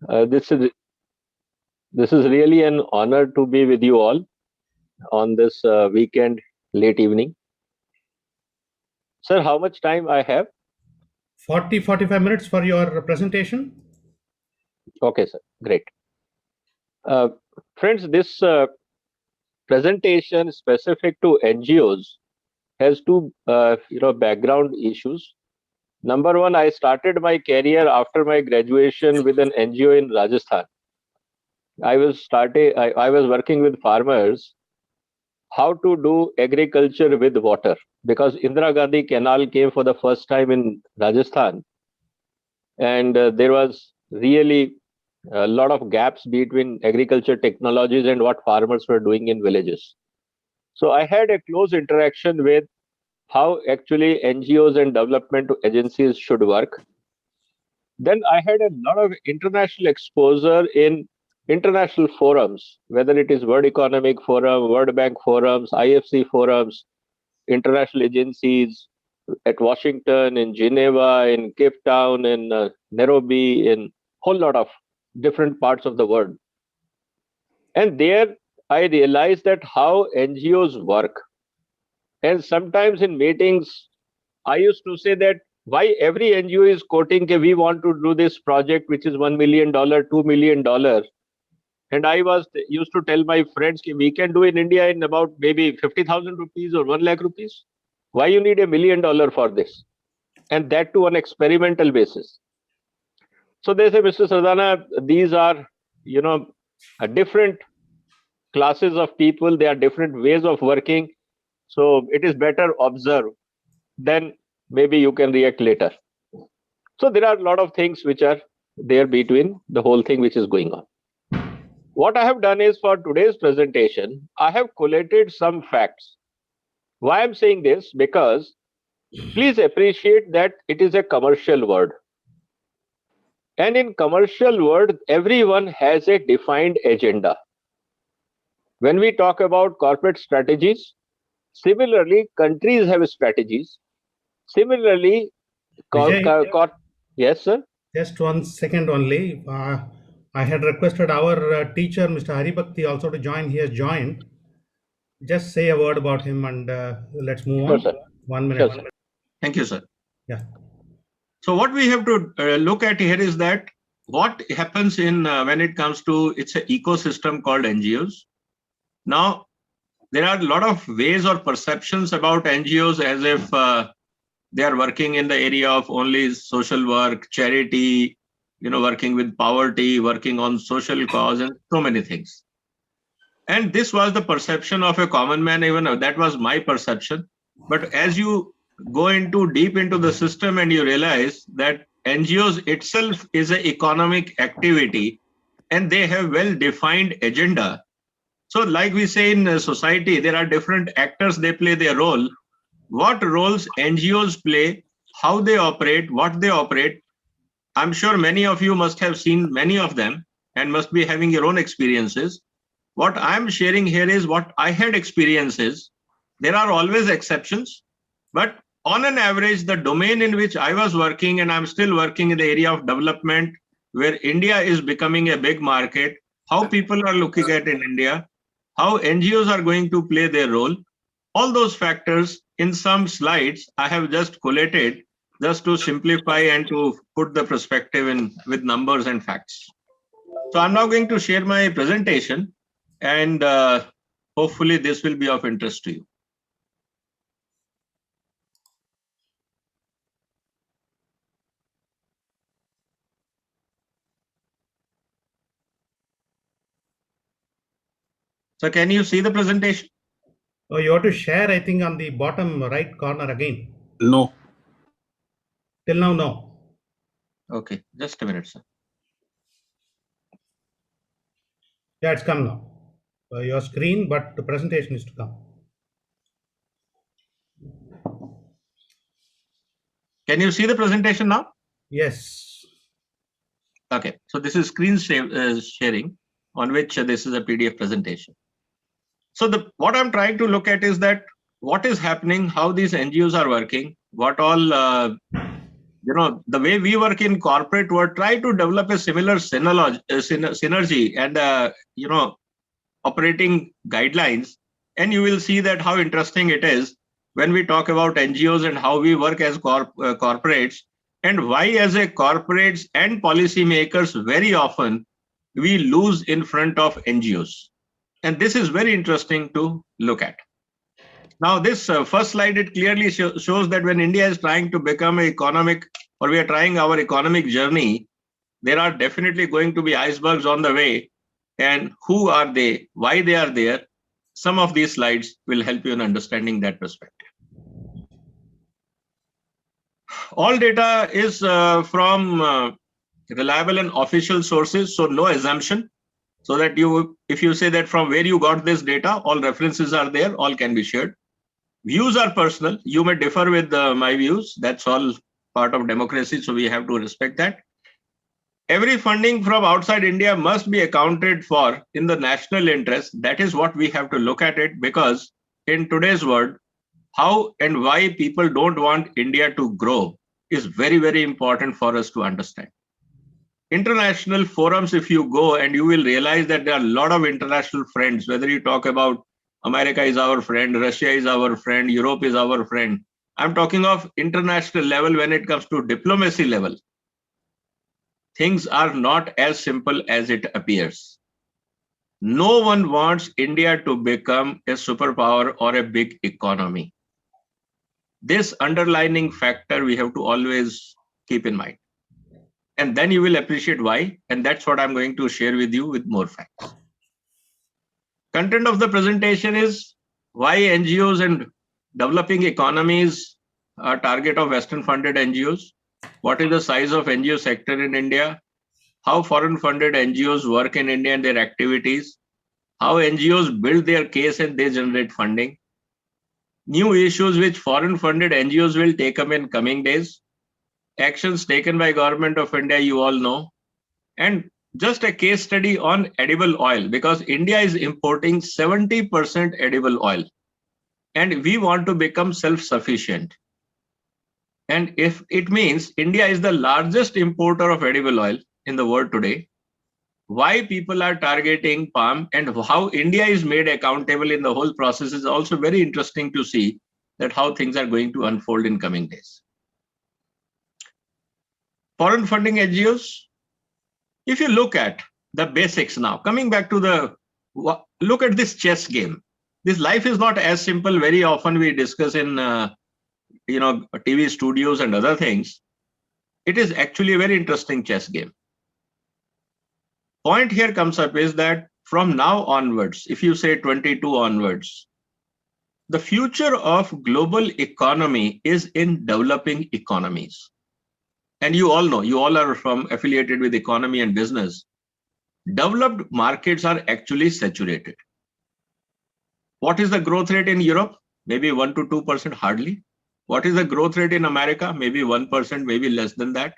This is really an honor to be with you all on this weekend late evening. Sir, how much time I have? 45 minutes for your presentation. Okay, sir. Great. Uh, Friends, this presentation specific to NGOs has two background issues. Number one, I started my career after my graduation with an NGO in Rajasthan. I was working with farmers how to do agriculture with water, because Indira Gandhi Canal came for the first time in Rajasthan, and there was really a lot of gaps between agriculture technologies and what farmers were doing in villages. So I had a close interaction with how actually NGOs and development agencies should work. Then I had a lot of international exposure in international forums, whether it is World Economic Forum, World Bank forums, IFC forums, international agencies at Washington, in Geneva, in Cape Town, in Nairobi, in whole lot of different parts of the world. And there I realized that how NGOs work. And sometimes in meetings, I used to say that why every NGO is quoting that we want to do this project which is $1 million, $2 million. And I was used to tell my friends that we can do in India in about maybe 50,000 rupees or 1 lakh rupees. Why you need $1 million for this? And that too on experimental basis. So they say, Mr. Sardana, these are, different classes of people. They are different ways of working. So it is better observe. Then maybe you can react later. So there are a lot of things which are there between the whole thing which is going on. What I have done is for today's presentation, I have collated some facts. Why I'm saying this? Because please appreciate that it is a commercial word. And in commercial world, everyone has a defined agenda. When we talk about corporate strategies, similarly, countries have strategies. Similarly, Vijay, yes, sir. just 1 second only. I had requested our teacher, Mr. Haribhakti, also to join. He has joined. Just say a word about him and let's move Sure, on. sir. 1 minute. Sure, sir. Thank you, sir. Yeah. So what we have to look at here is that what happens in when it comes to it's an ecosystem called NGOs. Now, there are a lot of ways or perceptions about NGOs as if they are working in the area of only social work, charity, working with poverty, working on social cause, and so many things. And this was the perception of a common man, even that was my perception. But as you go into deep into the system and you realize that NGOs itself is an economic activity and they have well-defined agenda. So like we say in society, there are different actors, they play their role. What roles NGOs play, how they operate, what they operate. I'm sure many of you must have seen many of them and must be having your own experiences. What I'm sharing here is what I had experiences. There are always exceptions, but on an average, the domain in which I was working, and I'm still working in the area of development, where India is becoming a big market, how people are looking at in India, how NGOs are going to play their role, all those factors in some slides I have just collated just to simplify and to put the perspective in with numbers and facts. So I'm now going to share my presentation, and hopefully this will be of interest to you. So can you see the presentation? Oh, you have to share, I think, on the bottom right corner again. No. Till now, no. Okay, just a minute, sir. Yeah, it's come now. Your screen, but the presentation is to come. Can you see the presentation now? Yes. Okay, so this is screen sharing on which this is a PDF presentation. So what I'm trying to look at is that what is happening, how these NGOs are working, what all the way we work in corporate world, try to develop a similar synergy and operating guidelines, and you will see that how interesting it is when we talk about NGOs and how we work as corporates, and why as a corporates and policymakers very often we lose in front of NGOs. And this is very interesting to look at. Now, this first slide, it clearly shows that when India is trying to become an economic, or we are trying our economic journey, there are definitely going to be icebergs on the way. And who are they? Why they are there? Some of these slides will help you in understanding that perspective. All data is from reliable and official sources, so no assumption. So that if you say that from where you got this data, all references are there, all can be shared. Views are personal. You may differ with my views. That's all part of democracy, so we have to respect that. Every funding from outside India must be accounted for in the national interest. That is what we have to look at it, because in today's world, how and why people don't want India to grow is very, very important for us to understand. International forums, if you go, and you will realize that there are a lot of international friends, whether you talk about America is our friend, Russia is our friend, Europe is our friend. I'm talking of international level. When it comes to diplomacy level, things are not as simple as it appears. No one wants India to become a superpower or a big economy. This underlining factor we have to always keep in mind. And then you will appreciate why. And that's what I'm going to share with you with more facts. Content of the presentation is why NGOs and developing economies are target of Western funded NGOs. What is the size of NGO sector in India? How foreign funded NGOs work in India and their activities? How NGOs build their case and they generate funding? New issues which foreign funded NGOs will take up in coming days. Actions taken by Government of India, you all know. And just a case study on edible oil, because India is importing 70% edible oil. And we want to become self-sufficient. And if it means India is the largest importer of edible oil in the world today, why people are targeting palm and how India is made accountable in the whole process is also very interesting to see that how things are going to unfold in coming days. Foreign funding NGOs, if you look at the basics now, coming back to look at this chess game. This life is not as simple. Very often we discuss in TV studios and other things. It is actually a very interesting chess game. Point here comes up is that from now onwards, if you say 22 onwards, the future of global economy is in developing economies. And you all know, you all are affiliated with economy and business. Developed markets are actually saturated. What is the growth rate in Europe? Maybe 1 to 2%, hardly. What is the growth rate in America? Maybe 1%, maybe less than that.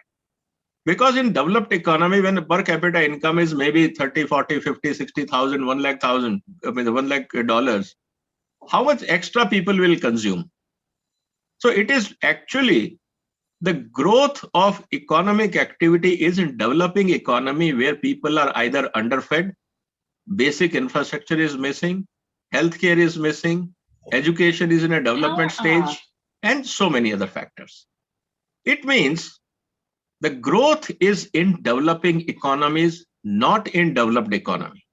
Because in developed economy, when per capita income is maybe 30, 40, 50, 60,000, 100,000, $1 lakh, how much extra people will consume? So it is actually the growth of economic activity is in developing economy where people are either underfed, basic infrastructure is missing, healthcare is missing, education is in a development stage, and so many other factors. It means the growth is in developing economies, not in developed economy.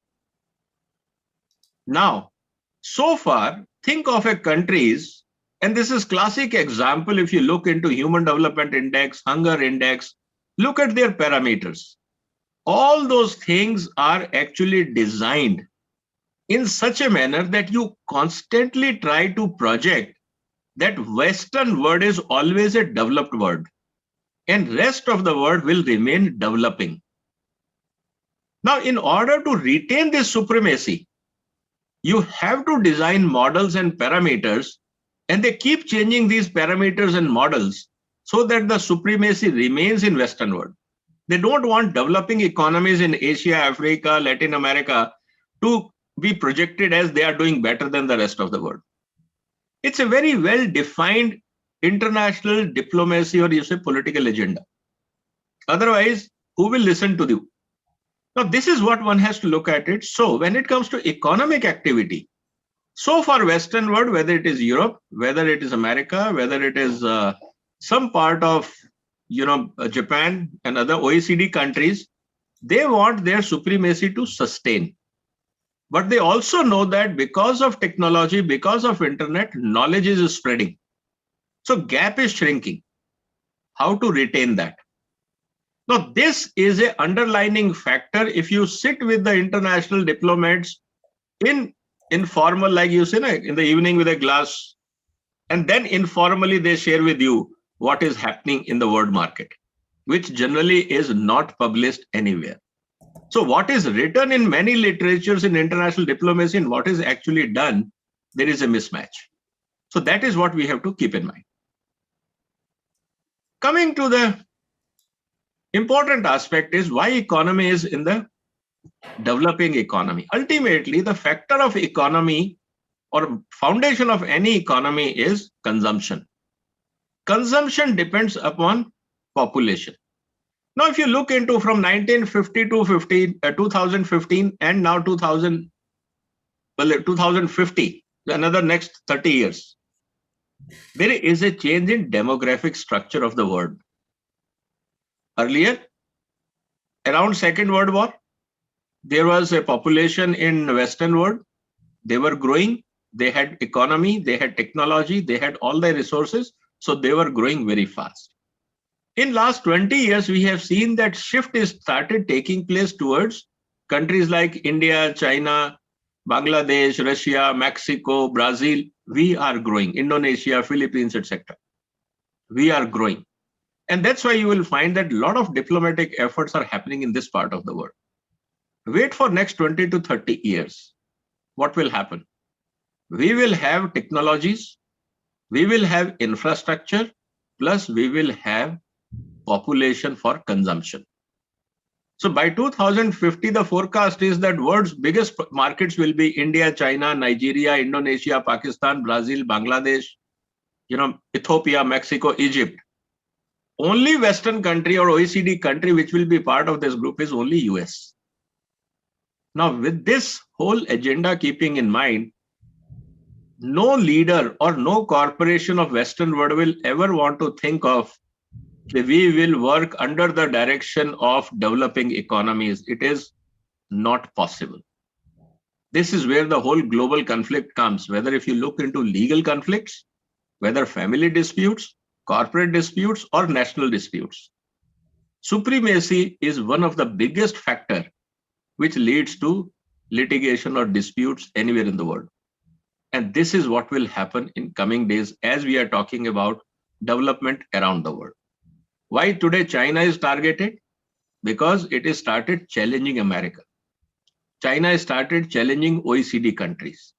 Now, so far, think of a countries, and this is classic example if you look into Human Development Index, Hunger Index, look at their parameters. All those things are actually designed in such a manner that you constantly try to project that Western world is always a developed world and rest of the world will remain developing. Now, in order to retain this supremacy, you have to design models and parameters, and they keep changing these parameters and models so that the supremacy remains in Western world. They don't want developing economies in Asia, Africa, Latin America to be projected as they are doing better than the rest of the world. It's a very well-defined international diplomacy or you say political agenda. Otherwise, who will listen to you? Now, this is what one has to look at it. So when it comes to economic activity, so far Western world, whether it is Europe, whether it is America, whether it is some part of Japan and other OECD countries, they want their supremacy to sustain. But they also know that because of technology, because of internet, knowledge is spreading. So gap is shrinking. How to retain that? Now, this is an underlining factor. If you sit with the international diplomats in informal, like you say, in the evening with a glass, and then informally they share with you what is happening in the world market, which generally is not published anywhere. So what is written in many literatures in international diplomacy and what is actually done, there is a mismatch. So that is what we have to keep in mind. Coming to the important aspect is why economy is in the developing economy. Ultimately, the factor of economy or foundation of any economy is consumption. Consumption depends upon population. Now, if you look into from 1950 to 2015 and now 2050, another next 30 years, there is a change in demographic structure of the world. Earlier, around Second World War, there was a population in Western world. They were growing. They had economy, they had technology, they had all the resources. So they were growing very fast. In last 20 years, we have seen that shift is started taking place towards countries like India, China, Bangladesh, Russia, Mexico, Brazil. We are growing. Indonesia, Philippines, etc. We are growing. And that's why you will find that a lot of diplomatic efforts are happening in this part of the world. Wait for next 20 to 30 years. What will happen? We will have technologies, we will have infrastructure, plus we will have population for consumption. So by 2050, the forecast is that world's biggest markets will be India, China, Nigeria, Indonesia, Pakistan, Brazil, Bangladesh, Ethiopia, Mexico, Egypt. Only Western country or OECD country which will be part of this group is only US. Now, with this whole agenda keeping in mind, no leader or no corporation of Western world will ever want to think of that we will work under the direction of developing economies. It is not possible. This is where the whole global conflict comes, whether if you look into legal conflicts, whether family disputes, corporate disputes, or national disputes. Supremacy is one of the biggest factors which leads to litigation or disputes anywhere in the world. And this is what will happen in coming days as we are talking about development around the world. Why today China is targeted? Because it is started challenging America. China has started challenging OECD countries.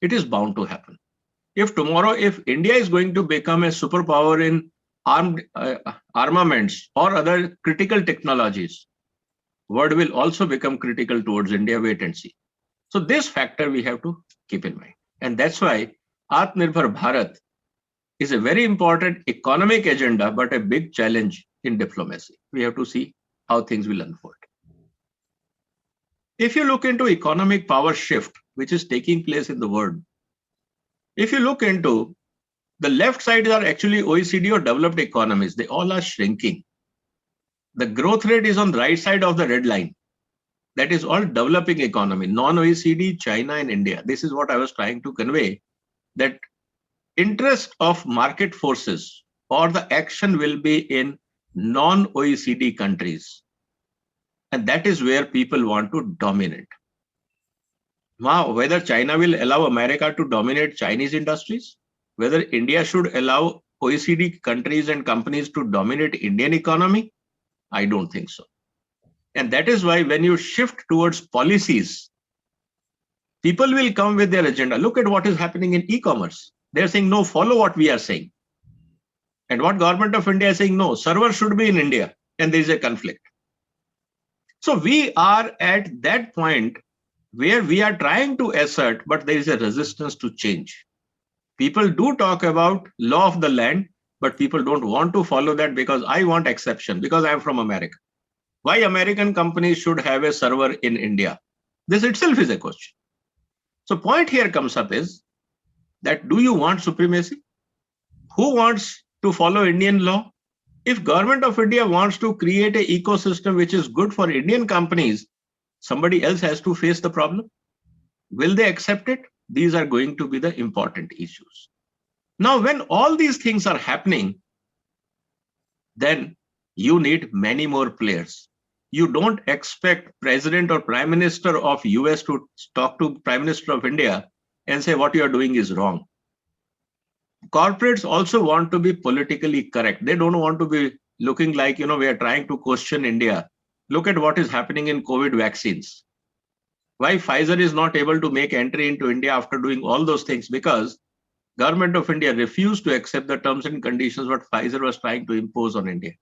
It is bound to happen. If tomorrow, if India is going to become a superpower in armaments or other critical technologies, world will also become critical towards India. Wait and see. So this factor we have to keep in mind. And that's why Atmanirbhar Bharat is a very important economic agenda, but a big challenge in diplomacy. We have to see how things will unfold. If you look into economic power shift, which is taking place in the world, if you look into the left side are actually OECD or developed economies, they all are shrinking. The growth rate is on the right side of the red line. That is all developing economy, non-OECD, China and India. This is what I was trying to convey, that interest of market forces or the action will be in non-OECD countries. And that is where people want to dominate. Now, whether China will allow America to dominate Chinese industries, whether India should allow OECD countries and companies to dominate Indian economy, I don't think so. And that is why when you shift towards policies, people will come with their agenda. Look at what is happening in e-commerce. They're saying, no, follow what we are saying. And what government of India is saying, no, server should be in India. And there is a conflict. So we are at that point where we are trying to assert, but there is a resistance to change. People do talk about law of the land, but people don't want to follow that because I want exception, because I am from America. Why American companies should have a server in India? This itself is a question. So point here comes up is that do you want supremacy? Who wants to follow Indian law? If government of India wants to create an ecosystem which is good for Indian companies, somebody else has to face the problem. Will they accept it? These are going to be the important issues. Now, when all these things are happening, then you need many more players. You don't expect President or Prime Minister of US to talk to Prime Minister of India and say what you are doing is wrong. Corporates also want to be politically correct. They don't want to be looking like, we are trying to question India. Look at what is happening in COVID vaccines. Why Pfizer is not able to make entry into India after doing all those things? Because government of India refused to accept the terms and conditions what Pfizer was trying to impose on India.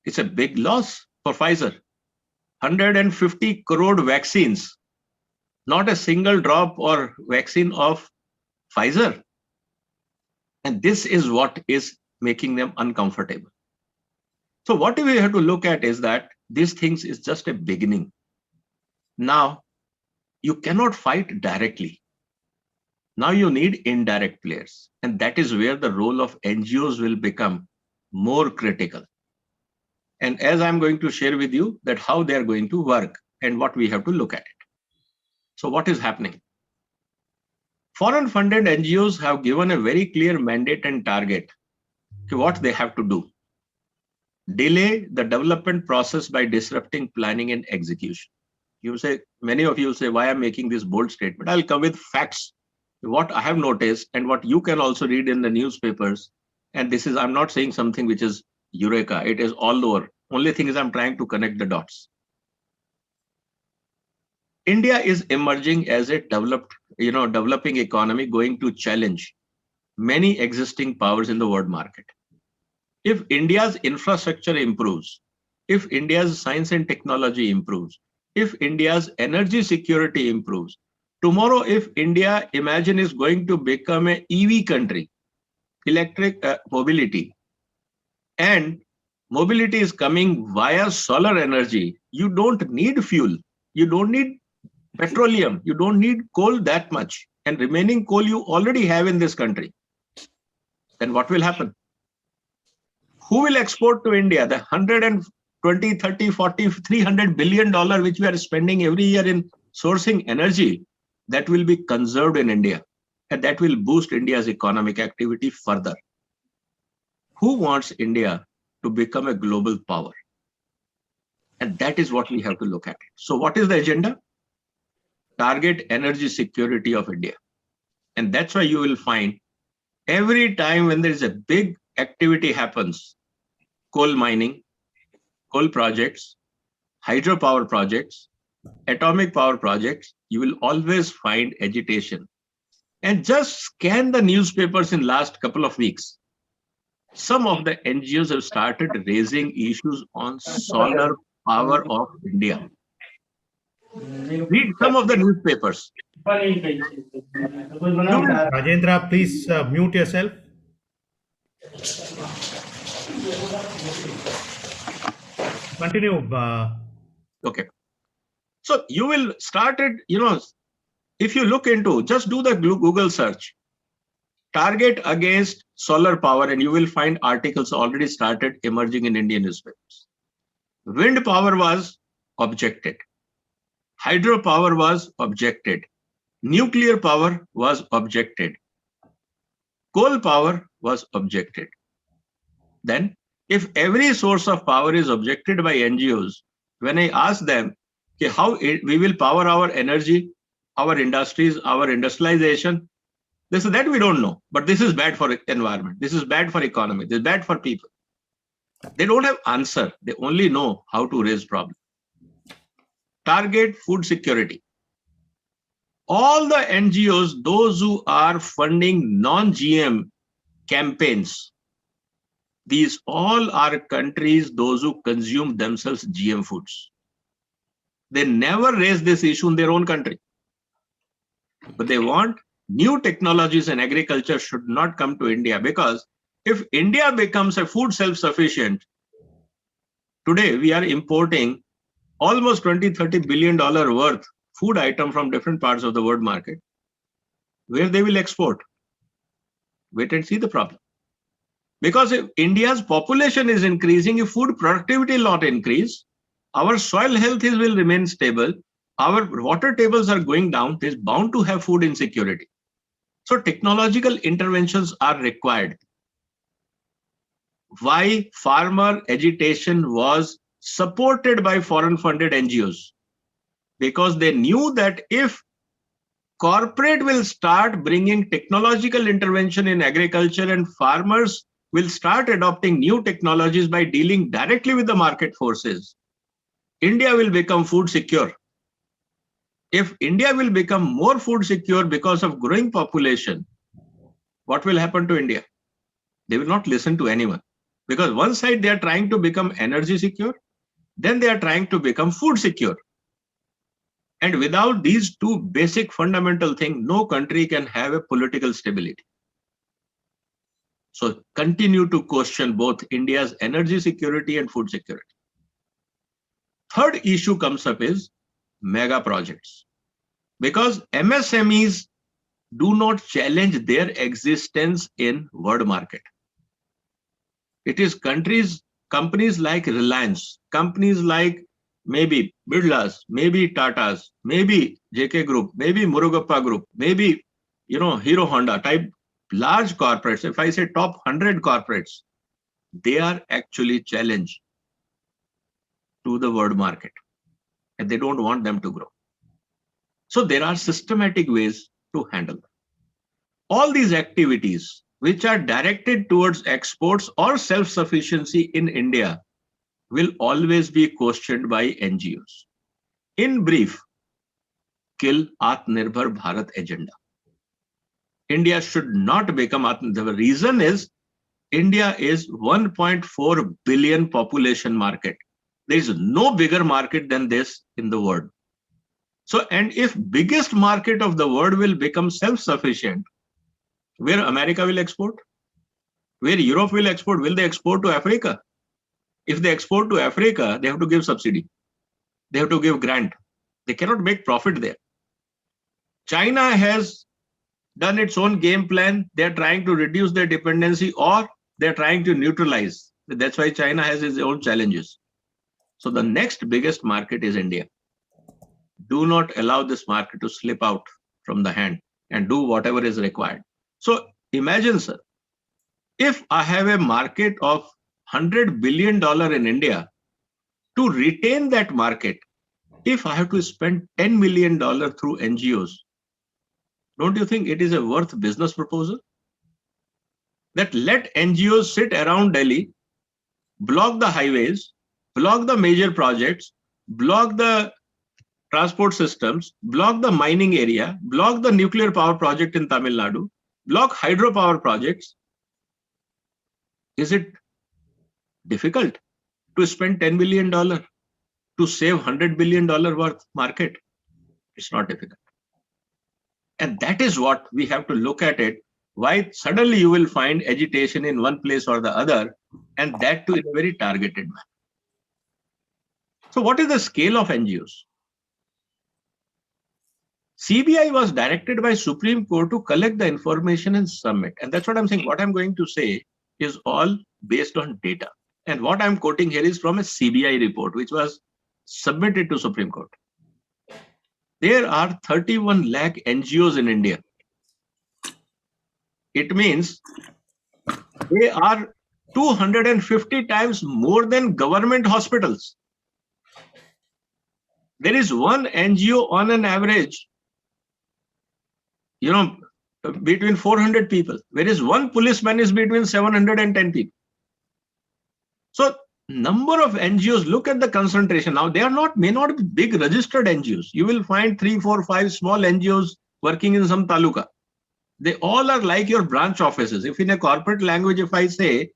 It's a big loss for Pfizer. 150 crore vaccines, not a single drop or vaccine of Pfizer. And this is what is making them uncomfortable. So what we have to look at is that these things is just a beginning. Now, you cannot fight directly. Now you need indirect players. And that is where the role of NGOs will become more critical. And as I'm going to share with you that how they are going to work and what we have to look at it. So what is happening? Foreign funded NGOs have given a very clear mandate and target to what they have to do. Delay the development process by disrupting planning and execution. You say, many of you say, why I'm making this bold statement? I'll come with facts, what I have noticed and what you can also read in the newspapers. And this is, I'm not saying something which is eureka, it is all over. Only thing is I'm trying to connect the dots. India is emerging as a developing economy going to challenge many existing powers in the world market. If India's infrastructure improves, if India's science and technology improves, if India's energy security improves, tomorrow if India, imagine, is going to become an EV country, electric mobility, and mobility is coming via solar energy, you don't need fuel, you don't need petroleum, you don't need coal that much, and remaining coal you already have in this country. Then what will happen? Who will export to India? The 120, 30, 40, $300 billion which we are spending every year in sourcing energy, that will be conserved in India, and that will boost India's economic activity further. Who wants India to become a global power? And that is what we have to look at. So what is the agenda? Target energy security of India. And that's why you will find every time when there is a big activity happens, coal mining, coal projects, hydropower projects, atomic power projects, you will always find agitation. And just scan the newspapers in last couple of weeks. Some of the NGOs have started raising issues on solar power of India. Read some of the newspapers. Rajendra, please mute yourself. Continue. Okay. So you will start it, if you look into, just do the Google search, target against solar power, and you will find articles already started emerging in Indian newspapers. Wind power was objected. Hydropower was objected. Nuclear power was objected. Coal power was objected. Then, if every source of power is objected by NGOs, when I ask them how we will power our energy, our industries, our industrialization, they say that we don't know, but this is bad for environment. This is bad for economy. This is bad for people. They don't have answer. They only know how to raise problems. Target food security. All the NGOs, those who are funding non-GM campaigns, these all are countries, those who consume themselves GM foods. They never raise this issue in their own country. But they want new technologies and agriculture should not come to India, because if India becomes a food self-sufficient, today we are importing almost $20-30 billion worth food item from different parts of the world market, where they will export. Wait and see the problem. Because if India's population is increasing, if food productivity will not increase, our soil health will remain stable, our water tables are going down, there's bound to have food insecurity. So technological interventions are required. Why farmer agitation was supported by foreign funded NGOs? Because they knew that if corporate will start bringing technological intervention in agriculture and farmers will start adopting new technologies by dealing directly with the market forces, India will become food secure. If India will become more food secure because of growing population, what will happen to India? They will not listen to anyone. Because one side they are trying to become energy secure, then they are trying to become food secure. And without these two basic fundamental things, no country can have a political stability. So continue to question both India's energy security and food security. Third issue comes up is mega projects. Because MSMEs do not challenge their existence in world market. It is companies like Reliance, companies like maybe Birlas, maybe Tatas, maybe JK Group, maybe Murugappa Group, maybe Hero Honda type large corporates. If I say top 100 corporates, they are actually challenged to the world market, and they don't want them to grow. So there are systematic ways to handle them. All these activities which are directed towards exports or self-sufficiency in India will always be questioned by NGOs. In brief, kill Atmanirbhar Bharat agenda. India should not become Atmanirbhar. The reason is India is 1.4 billion population market. There is no bigger market than this in the world. So, and if biggest market of the world will become self-sufficient, where America will export? Where Europe will export? Will they export to Africa? If they export to Africa, they have to give subsidy. They have to give grant. They cannot make profit there. China has done its own game plan. They are trying to reduce their dependency, or they are trying to neutralize. That's why China has its own challenges. So the next biggest market is India. Do not allow this market to slip out from the hand and do whatever is required. So imagine, sir, if I have a market of $100 billion in India, to retain that market, if I have to spend $10 million through NGOs, don't you think it is a worth business proposal? That let NGOs sit around Delhi, block the highways, block the major projects, block the transport systems, block the mining area, block the nuclear power project in Tamil Nadu, block hydropower projects. Is it difficult to spend $10 million to save $100 billion worth market? It's not difficult. And that is what we have to look at it. Why suddenly you will find agitation in one place or the other, and that too in a very targeted manner. So what is the scale of NGOs? CBI was directed by Supreme Court to collect the information and submit. And that's what I'm saying. What I'm going to say is all based on data. And what I'm quoting here is from a CBI report, which was submitted to Supreme Court. There are 31 lakh NGOs in India. It means they are 250 times more than government hospitals. There is one NGO on an average, between 400 people, whereas one policeman is between 710 people. So number of NGOs, look at the concentration. Now, they may not be big registered NGOs. You will find 3, 4, 5 small NGOs working in some taluka. They all are like your branch offices. If in a corporate language, if I say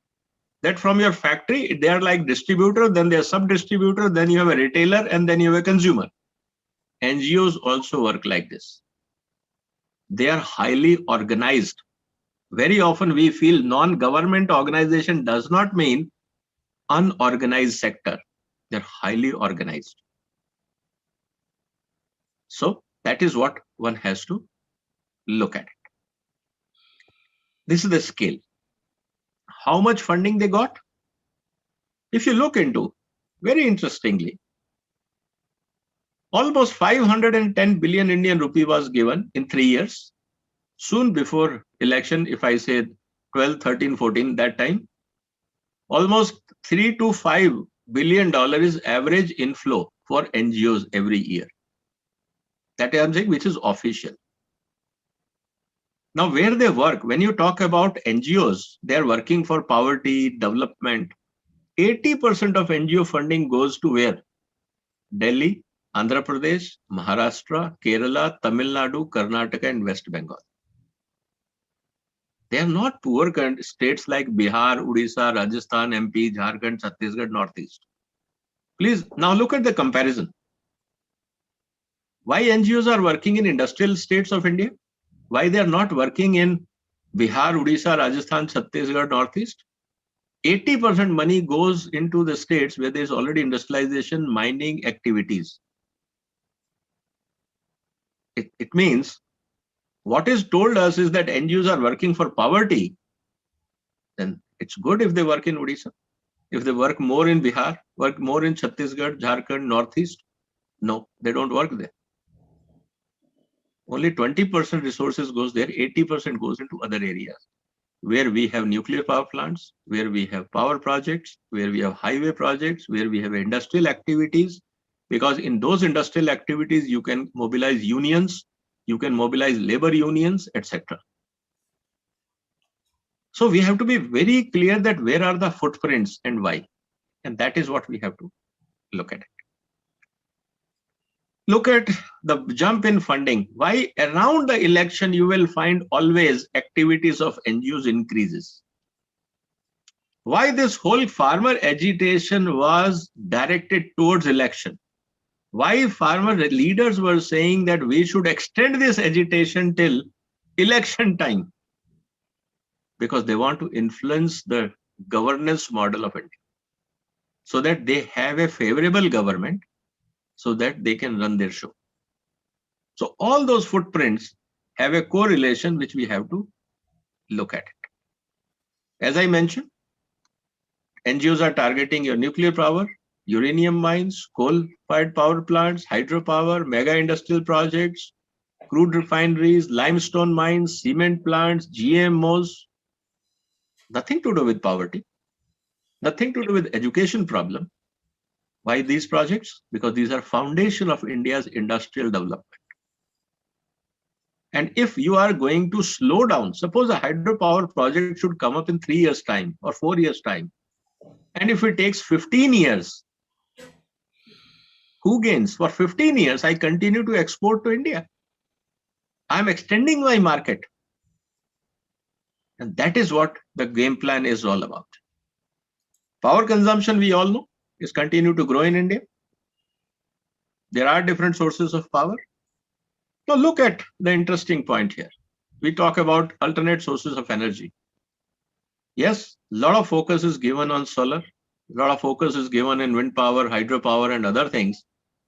that from your factory, they are like distributor, then they are sub-distributor, then you have a retailer, and then you have a consumer. NGOs also work like this. They are highly organized. very often we feel non-government organization does not mean unorganized sector. They're highly organized. So that is what one has to look at it. This is the scale. How much funding they got? If you look into, very interestingly, almost 510 billion Indian rupee was given in 3 years. Soon before election, if I say 12, 13, 14, that time, almost $3 to $5 billion is average inflow for NGOs every year. That I am saying, which is official. Now, where they work, when you talk about NGOs, they are working for poverty, development. 80% of NGO funding goes to where? Delhi, Andhra Pradesh, Maharashtra, Kerala, Tamil Nadu, Karnataka, and West Bengal. They are not poor states like Bihar, Odisha, Rajasthan, MP, Jharkhand, Chhattisgarh, Northeast. Please now look at the comparison. Why NGOs are working in industrial states of India? Why they are not working in Bihar, Odisha, Rajasthan, Chhattisgarh, Northeast? 80% money goes into the states where there is already industrialization, mining activities. It means what is told us is that NGOs are working for poverty. Then it's good if they work in Odisha. If they work more in Bihar, work more in Chhattisgarh, Jharkhand, Northeast. No, they don't work there. Only 20% resources goes there, 80% goes into other areas where we have nuclear power plants, where we have power projects, where we have highway projects, where we have industrial activities, because in those industrial activities, you can mobilize unions, you can mobilize labor unions, etc. So we have to be very clear that where are the footprints and why. And that is what we have to look at it. Look at the jump in funding. Why around the election you will find always activities of NGOs increases. Why this whole farmer agitation was directed towards election. Why farmer leaders were saying that we should extend this agitation till election time. Because they want to influence the governance model of India. So that they have a favorable government, so that they can run their show. So all those footprints have a correlation which we have to look at it. As I mentioned, NGOs are targeting your nuclear power, uranium mines, coal-fired power plants, hydropower, mega industrial projects, crude refineries, limestone mines, cement plants, GMOs. Nothing to do with poverty, nothing to do with education problem. Why these projects? Because these are foundation of India's industrial development. And if you are going to slow down, suppose a hydropower project should come up in 3 years' time or 4 years' time. And if it takes 15 years, who gains? For 15 years, I continue to export to India. I'm extending my market. And that is what the game plan is all about. Power consumption, we all know, is continue to grow in India. There are different sources of power. Now look at the interesting point here. We talk about alternate sources of energy. Yes, a lot of focus is given on solar. A lot of focus is given in wind power, hydropower, and other things.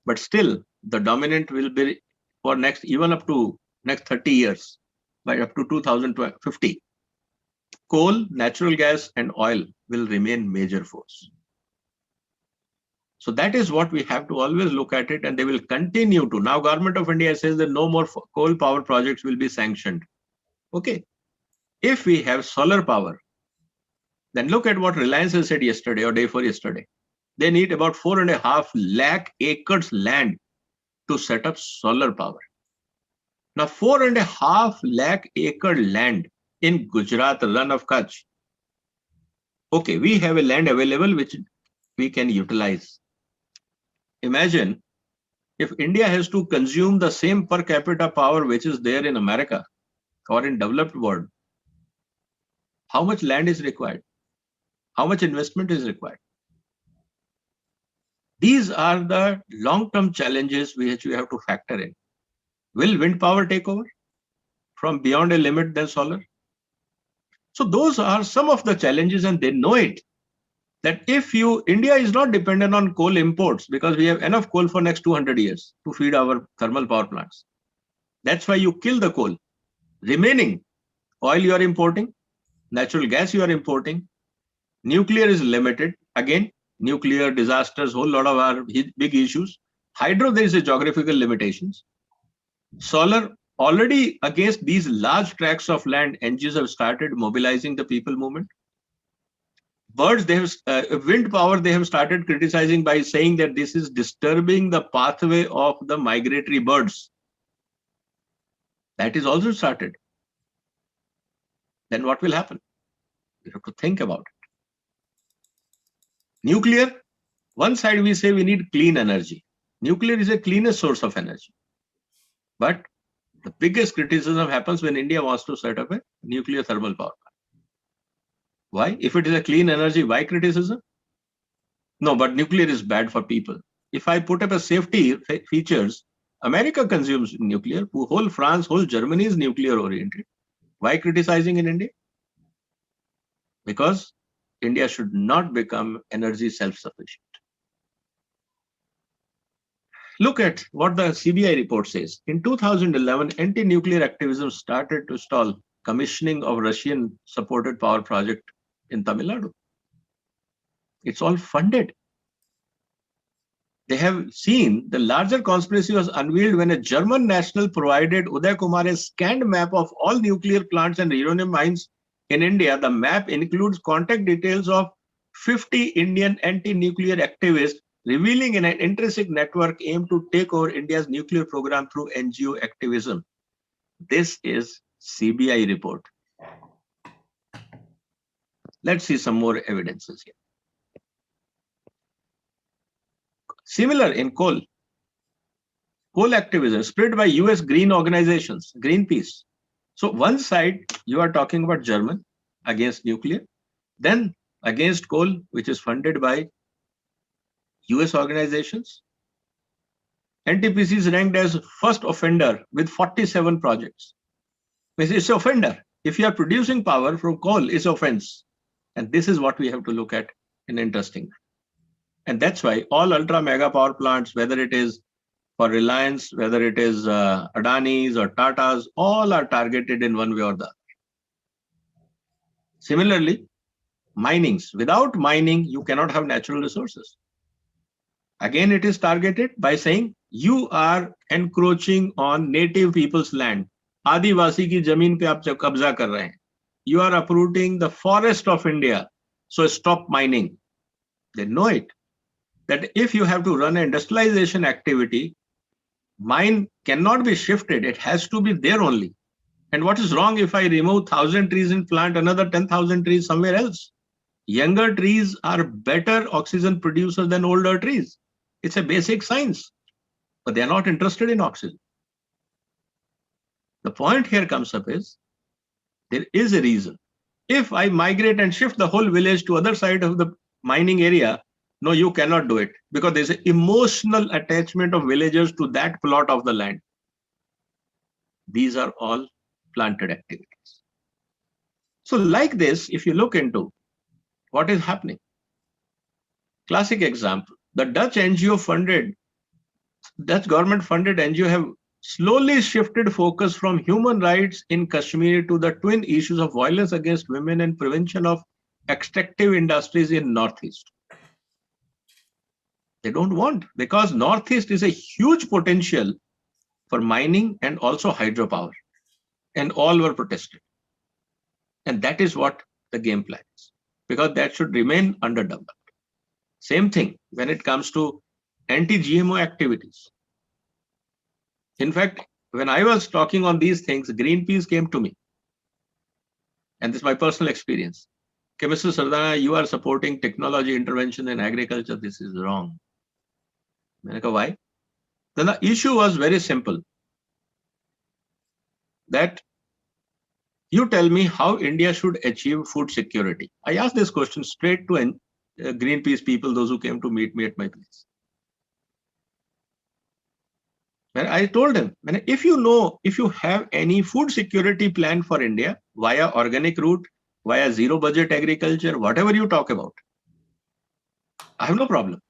But still, the dominant will be for next, even up to next 30 years, by up to 2050. Coal, natural gas, and oil will remain major force. So that is what we have to always look at it, and they will continue to. Now, Government of India says that no more coal power projects will be sanctioned. Okay. If we have solar power, then look at what Reliance has said yesterday or day before yesterday. They need about 4.5 lakh acres land to set up solar power. Now, 4.5 lakh acre land in Gujarat, run of Kutch. Okay, we have a land available which we can utilize. Imagine if India has to consume the same per capita power which is there in America or in developed world. How much land is required? How much investment is required? These are the long-term challenges which we have to factor in. Will wind power take over from beyond a limit than solar? So those are some of the challenges, and they know it. That if India is not dependent on coal imports because we have enough coal for next 200 years to feed our thermal power plants. That's why you kill the coal. Remaining oil you are importing, natural gas you are importing, nuclear is limited. Again, nuclear disasters, whole lot of our big issues. Hydro, there is a geographical limitations. Solar, already against these large tracts of land, NGOs have started mobilizing the people movement. Birds, they have wind power, they have started criticizing by saying that this is disturbing the pathway of the migratory birds. That is also started. Then what will happen? You have to think about it. Nuclear, one side we say we need clean energy. Nuclear is a cleanest source of energy. But the biggest criticism happens when India wants to set up a nuclear thermal power plant. Why? If it is a clean energy, why criticism? No, but nuclear is bad for people. If I put up a safety features, America consumes nuclear, whole France, whole Germany is nuclear oriented. Why criticizing in India? Because India should not become energy self-sufficient. Look at what the CBI report says. In 2011, anti-nuclear activism started to stall commissioning of Russian-supported power project in Tamil Nadu. It's all funded. They have seen the larger conspiracy was unveiled when a German national provided Uday Kumar a scanned map of all nuclear plants and uranium mines in India. The map includes contact details of 50 Indian anti-nuclear activists, revealing an intrinsic network aimed to take over India's nuclear program through NGO activism. This is CBI report. Let's see some more evidences here. Similar in coal activism spread by US green organizations, Greenpeace. So one side you are talking about German against nuclear, then against coal, which is funded by US organizations. NTPC is ranked as first offender with 47 projects. It's offender. If you are producing power from coal, it's offense. And this is what we have to look at in interesting. And that's why all ultra mega power plants, whether it is for Reliance, whether it is Adani's or Tata's, all are targeted in one way or the other. Similarly, minings. Without mining, you cannot have natural resources. Again, it is targeted by saying you are encroaching on native people's land. Adivasi ki zameen pe aap kabza kar rahe hain. You are uprooting the forest of India. So stop mining. They know it. That if you have to run an industrialization activity, mine cannot be shifted. It has to be there only. And what is wrong if I remove 1,000 trees and plant another 10,000 trees somewhere else? Younger trees are better oxygen producers than older trees. It's a basic science, but they are not interested in oxygen. The point here comes up is, there is a reason. If I migrate and shift the whole village to other side of the mining area, no, you cannot do it because there's an emotional attachment of villagers to that plot of the land. These are all planted activities. So like this, if you look into what is happening, classic example, the Dutch government funded NGO have slowly shifted focus from human rights in Kashmir to the twin issues of violence against women and prevention of extractive industries in Northeast. They don't want, because Northeast is a huge potential for mining and also hydropower, and all were protested. And that is what the game plan is, because that should remain underdeveloped. Same thing when it comes to anti-GMO activities. In fact, when I was talking on these things, Greenpeace came to me. And this is my personal experience. Okay, Mr. Sardana, you are supporting technology intervention in agriculture. This is wrong. Why? Then the issue was very simple. That you tell me how India should achieve food security. I asked this question straight to Greenpeace people, those who came to meet me at my place. And I told him, if you have any food security plan for India via organic route, via zero budget agriculture, whatever you talk about. I have no problem.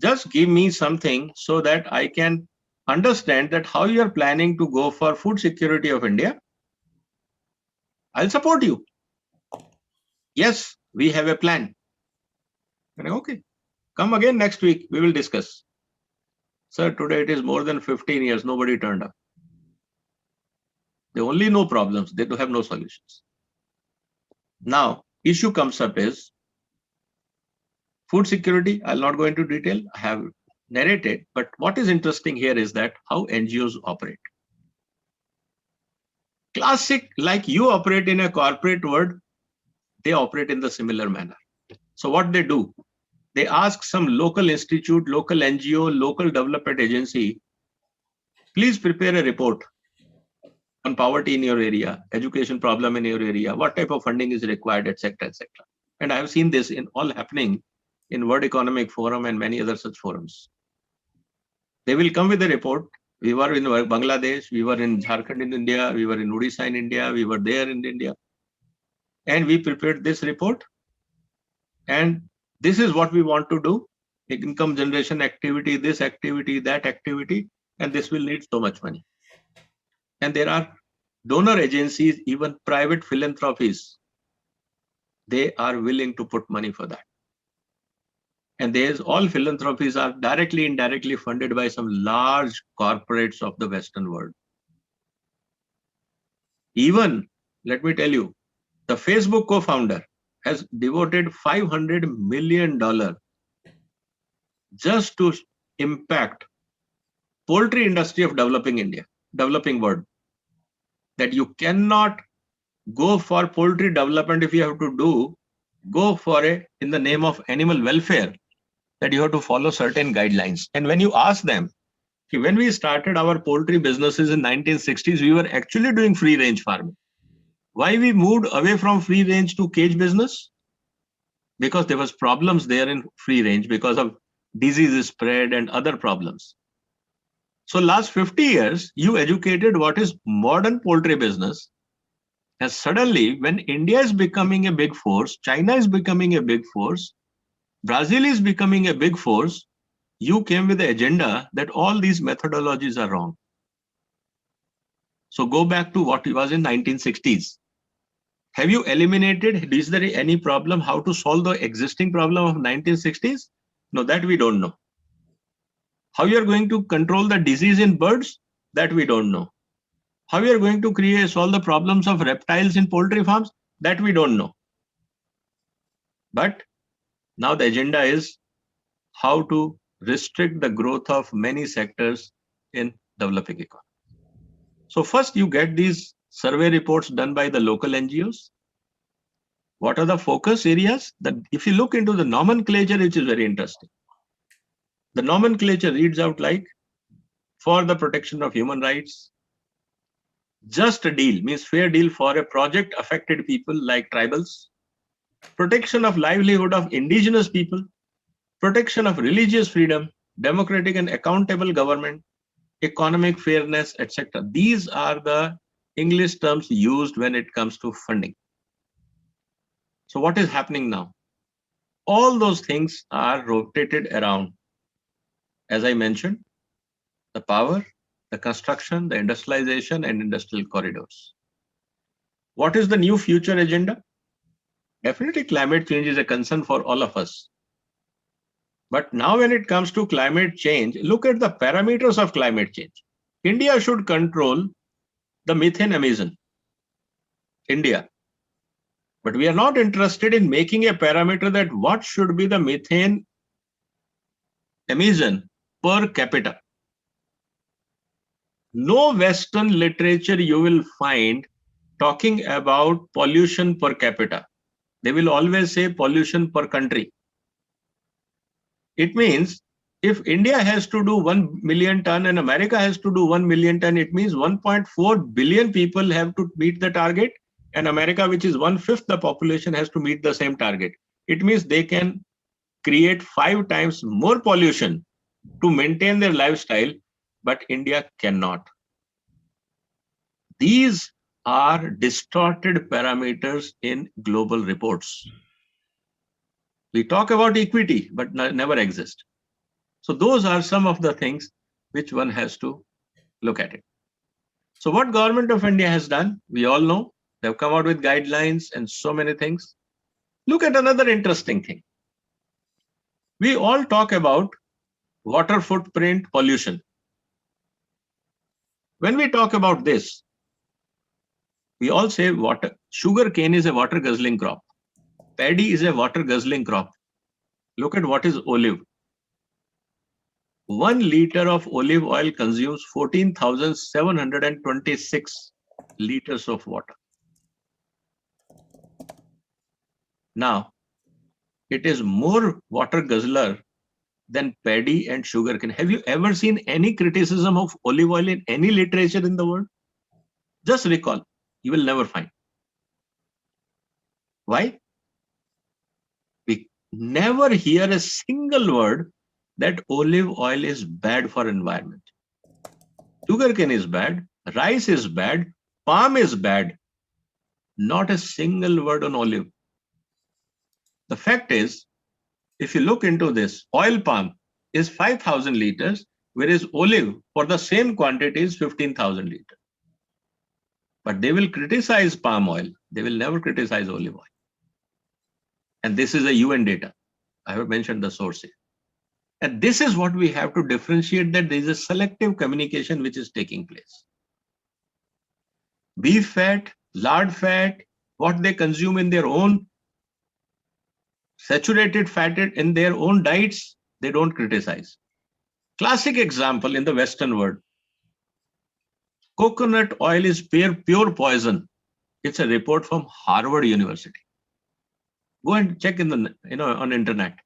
Just give me something so that I can understand that how you are planning to go for food security of India. I'll support you. Yes, we have a plan. Okay, come again next week. We will discuss. Sir, today it is more than 15 years. Nobody turned up. They only know problems. They do have no solutions. Now, issue comes up is food security. I'll not go into detail. I have narrated. But what is interesting here is that how NGOs operate. Classic, like you operate in a corporate world, they operate in the similar manner. So what they do, they ask some local institute, local NGO, local development agency, please prepare a report on poverty in your area, education problem in your area, what type of funding is required, etc., etc. And I have seen this in all happening in World Economic Forum and many other such forums. They will come with a report. We were in Bangladesh, we were in Jharkhand in India, we were in Odisha in India, we were there in India. And we prepared this report. And this is what we want to do. Income generation activity, this activity, that activity, and this will need so much money. And there are donor agencies, even private philanthropies. They are willing to put money for that. And there's all philanthropies are directly, indirectly funded by some large corporates of the Western world. Even, let me tell you, the Facebook co-founder has devoted $500 million just to impact poultry industry of developing India, developing world. That you cannot go for poultry development if you have to do, go for it in the name of animal welfare, that you have to follow certain guidelines. And when you ask them, when we started our poultry businesses in 1960s, we were actually doing free range farming. Why we moved away from free range to cage business? Because there was problems there in free range because of diseases spread and other problems. So last 50 years, you educated what is modern poultry business. And suddenly, when India is becoming a big force, China is becoming a big force, Brazil is becoming a big force, you came with the agenda that all these methodologies are wrong. So go back to what it was in 1960s. Have you eliminated, is there any problem, how to solve the existing problem of 1960s? No, that we don't know. How you are going to control the disease in birds? That we don't know. How you are going to solve the problems of reptiles in poultry farms? That we don't know. But now the agenda is how to restrict the growth of many sectors in developing economy. So first you get these survey reports done by the local NGOs. What are the focus areas? That if you look into the nomenclature, which is very interesting. The nomenclature reads out like, for the protection of human rights, just a deal, means fair deal for a project affected people like tribals, protection of livelihood of indigenous people, protection of religious freedom, democratic and accountable government, economic fairness, etc. These are the English terms used when it comes to funding. So what is happening now? All those things are rotated around, as I mentioned, the power, the construction, the industrialization, and industrial corridors. What is the new future agenda? Definitely climate change is a concern for all of us. But now when it comes to climate change, look at the parameters of climate change. India should control the methane emission. India. But we are not interested in making a parameter that what should be the methane emission per capita. No Western literature you will find talking about pollution per capita. They will always say pollution per country. It means if India has to do 1 million ton and America has to do 1 million ton, it means 1.4 billion people have to meet the target, and America, which is 1/5 the population, has to meet the same target. It means they can create 5 times more pollution to maintain their lifestyle, but India cannot. These are distorted parameters in global reports. We talk about equity, but never exist. So those are some of the things which one has to look at it. So what Government of India has done, we all know, they've come out with guidelines and so many things. Look at another interesting thing. We all talk about water footprint pollution. When we talk about this, we all say sugar cane is a water guzzling crop. Paddy is a water guzzling crop. Look at what is olive. 1 liter of olive oil consumes 14,726 liters of water. Now, it is more water guzzler than paddy and sugarcane. Have you ever seen any criticism of olive oil in any literature in the world? Just recall, you will never find. Why? We never hear a single word that olive oil is bad for environment. Sugarcane is bad, rice is bad, palm is bad. Not a single word on olive. The fact is, if you look into this, oil palm is 5,000 liters, whereas olive for the same quantity is 15,000 liters. But they will criticize palm oil. They will never criticize olive oil. And this is a UN data. I have mentioned the source here. And this is what we have to differentiate, that there is a selective communication which is taking place. Beef fat, lard fat, what they consume in their own saturated fat in their own diets, they don't criticize. Classic example in the Western world. Coconut oil is pure poison. It's a report from Harvard University. Go and check on internet.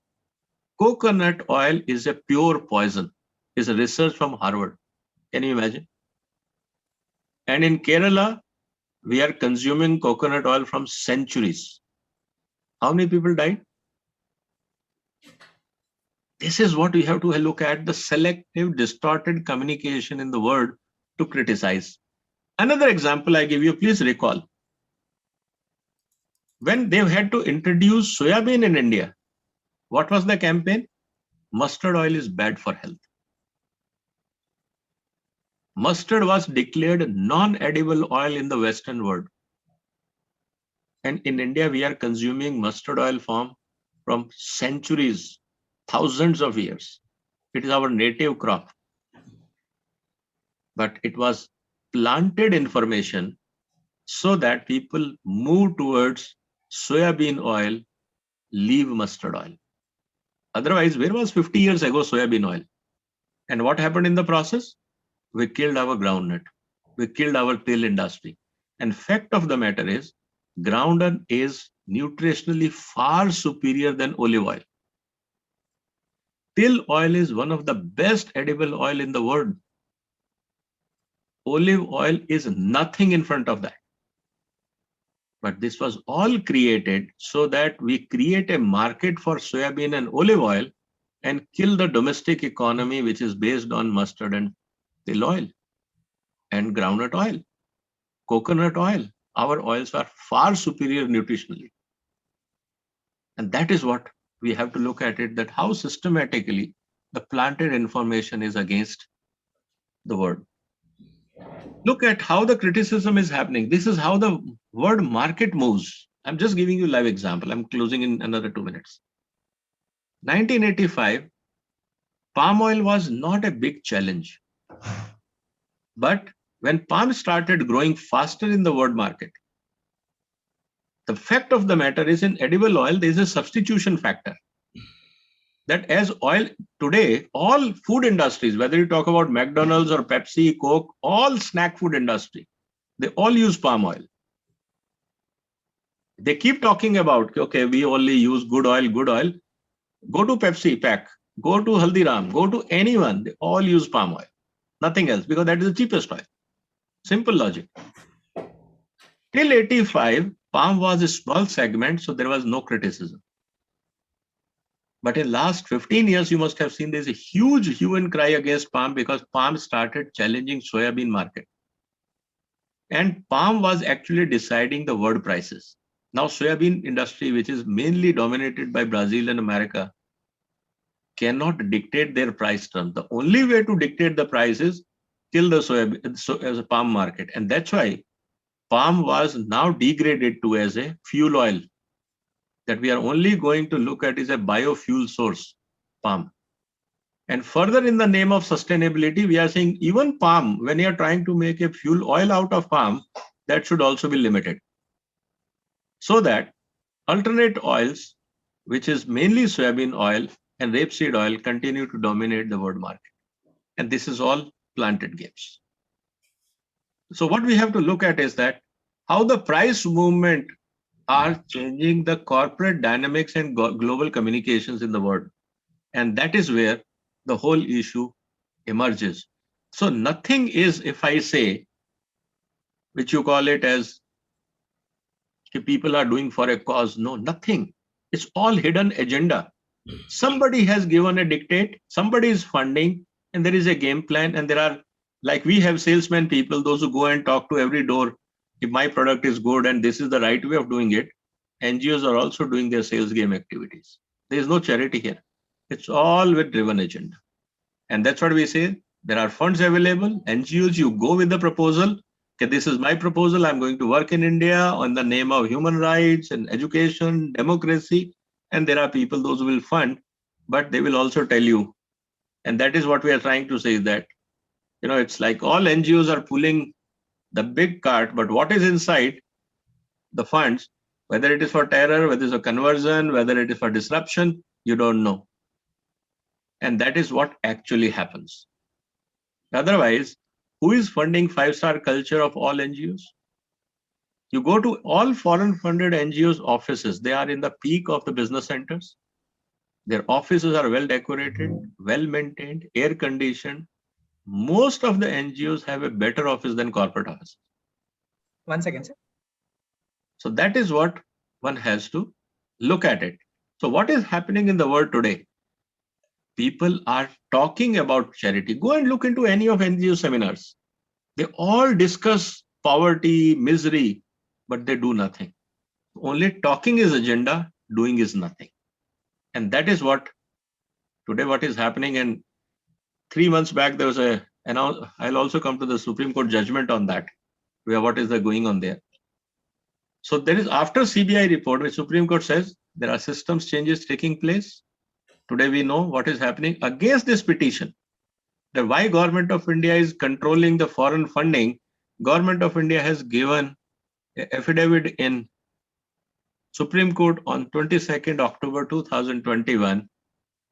Coconut oil is a pure poison. It's a research from Harvard. Can you imagine? And in Kerala, we are consuming coconut oil from centuries. How many people died? This is what we have to look at, the selective, distorted communication in the world to criticize. Another example I give you, please recall. When they had to introduce soybean in India, what was the campaign? Mustard oil is bad for health. Mustard was declared non-edible oil in the Western world. And in India, we are consuming mustard oil from centuries, thousands of years. It is our native crop. But it was planted information so that people move towards soybean oil, leave mustard oil. Otherwise, where was 50 years ago soybean oil? And what happened in the process? We killed our groundnut. We killed our till industry. And fact of the matter is, groundnut is nutritionally far superior than olive oil. Till oil is one of the best edible oil in the world. Olive oil is nothing in front of that. But this was all created so that we create a market for soybean and olive oil and kill the domestic economy, which is based on mustard and till oil and groundnut oil, coconut oil. Our oils are far superior nutritionally. And that is what we have to look at it, that how systematically the planted information is against the word. Look at how the criticism is happening. This is how the word market moves. I'm just giving you a live example. I'm closing in another 2 minutes. 1985, palm oil was not a big challenge. But when palm started growing faster in the world market, the fact of the matter is, in edible oil, there is a substitution factor. That as oil today, all food industries, whether you talk about McDonald's or Pepsi, Coke, all snack food industry, they all use palm oil. They keep talking about, okay, we only use good oil, good oil. Go to Pepsi pack, go to Haldiram, go to anyone, they all use palm oil. Nothing else, because that is the cheapest oil. Simple logic. Till 85, palm was a small segment, so there was no criticism. But in last 15 years, you must have seen there's a huge hue and cry against palm because palm started challenging soybean market. And palm was actually deciding the world prices. Now soybean industry, which is mainly dominated by Brazil and America, cannot dictate their price terms. The only way to dictate the price is till the soybean, as a palm market. And that's why palm was now degraded to as a fuel oil, that we are only going to look at is a biofuel source, palm. And further, in the name of sustainability, we are saying even palm, when you are trying to make a fuel oil out of palm, that should also be limited. So that alternate oils, which is mainly soybean oil and rapeseed oil, continue to dominate the world market. And this is all planted games. So what we have to look at is that how the price movement are changing the corporate dynamics and global communications in the world. And that is where the whole issue emerges. So nothing is, if I say, which you call it as people are doing for a cause. No, nothing. It's all hidden agenda. Somebody has given a dictate, somebody is funding, and there is a game plan. And there are, like we have salesmen people, those who go and talk to every door. If my product is good and this is the right way of doing it, NGOs are also doing their sales game activities. There is no charity here. It's all with driven agenda. And that's what we say. There are funds available. NGOs, you go with the proposal. Okay, this is my proposal. I'm going to work in India on the name of human rights and education, democracy. And there are people, those who will fund, but they will also tell you. And that is what we are trying to say, is that, it's like all NGOs are pulling the big cart, but what is inside the funds, whether it is for terror, whether it's a conversion, whether it is for disruption, you don't know. And that is what actually happens. Otherwise, who is funding 5-star culture of all NGOs? You go to all foreign funded NGOs offices, they are in the peak of the business centers. Their offices are well decorated, well maintained, air conditioned. Most of the NGOs have a better office than corporate offices. 1 second, sir. So that is what one has to look at it. So what is happening in the world today? People are talking about charity. Go and look into any of NGO seminars. They all discuss poverty, misery, but they do nothing. Only talking is agenda, doing is nothing. And that is what today what is happening. And 3 months back, there was I'll also come to the Supreme Court judgment on that, where what is going on there. So there is, after CBI report, which Supreme Court says there are systems changes taking place. Today we know what is happening against this petition. That why Government of India is controlling the foreign funding. Government of India has given an affidavit in Supreme Court on 22nd October 2021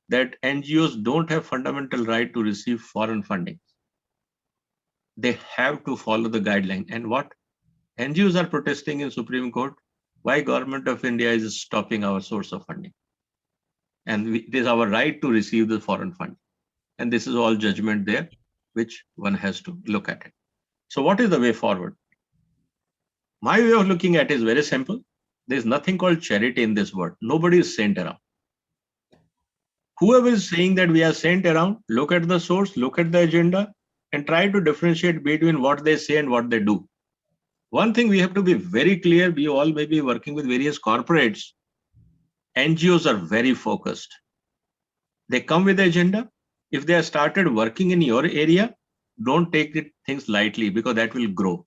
that NGOs don't have fundamental right to receive foreign funding. They have to follow the guideline. And what NGOs are protesting in Supreme Court, why Government of India is stopping our source of funding. And it is our right to receive the foreign funding. And this is all judgment there, which one has to look at it. So what is the way forward? My way of looking at it is very simple. There is nothing called charity in this world. Nobody is sent around. Whoever is saying that we are sent around, look at the source, look at the agenda, and try to differentiate between what they say and what they do. One thing we have to be very clear, we all may be working with various corporates. NGOs are very focused. They come with the agenda. If they have started working in your area, don't take things lightly, because that will grow.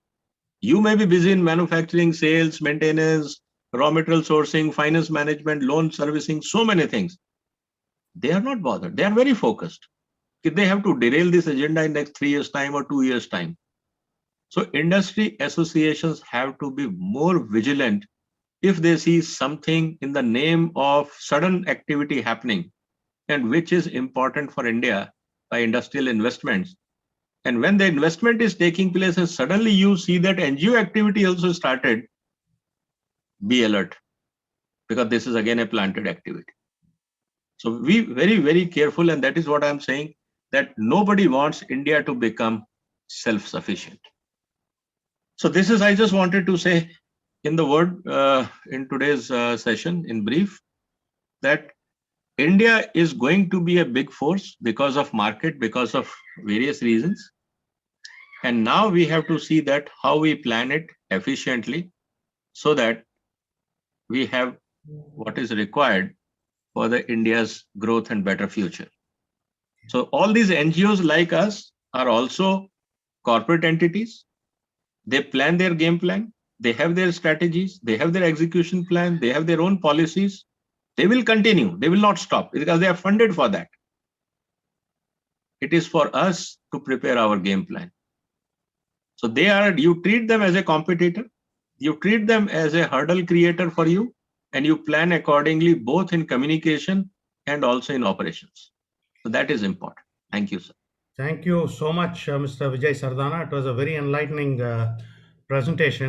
You may be busy in manufacturing, sales, maintenance, raw material sourcing, finance management, loan servicing, so many things. They are not bothered. They are very focused. If they have to derail this agenda in next 3 years' time or 2 years' time. So industry associations have to be more vigilant if they see something in the name of sudden activity happening, and which is important for India by industrial investments. And when the investment is taking place and suddenly you see that NGO activity also started, be alert, because this is again a planted activity. So be very, very careful. And that is what I'm saying, that nobody wants India to become self-sufficient. So this is, I just wanted to say in the word in today's session in brief, that India is going to be a big force because of market, because of various reasons. And now we have to see that how we plan it efficiently so that we have what is required for the India's growth and better future. So all these NGOs like us are also corporate entities. They plan their game plan. They have their strategies. They have their execution plan. They have their own policies. They will continue. They will not stop because they are funded for that. It is for us to prepare our game plan. So you treat them as a competitor. You treat them as a hurdle creator for you, and you plan accordingly, both in communication and also in operations. So that is important. Thank you, sir. Thank you so much, Mr. Vijay Sardana. It was a very enlightening presentation.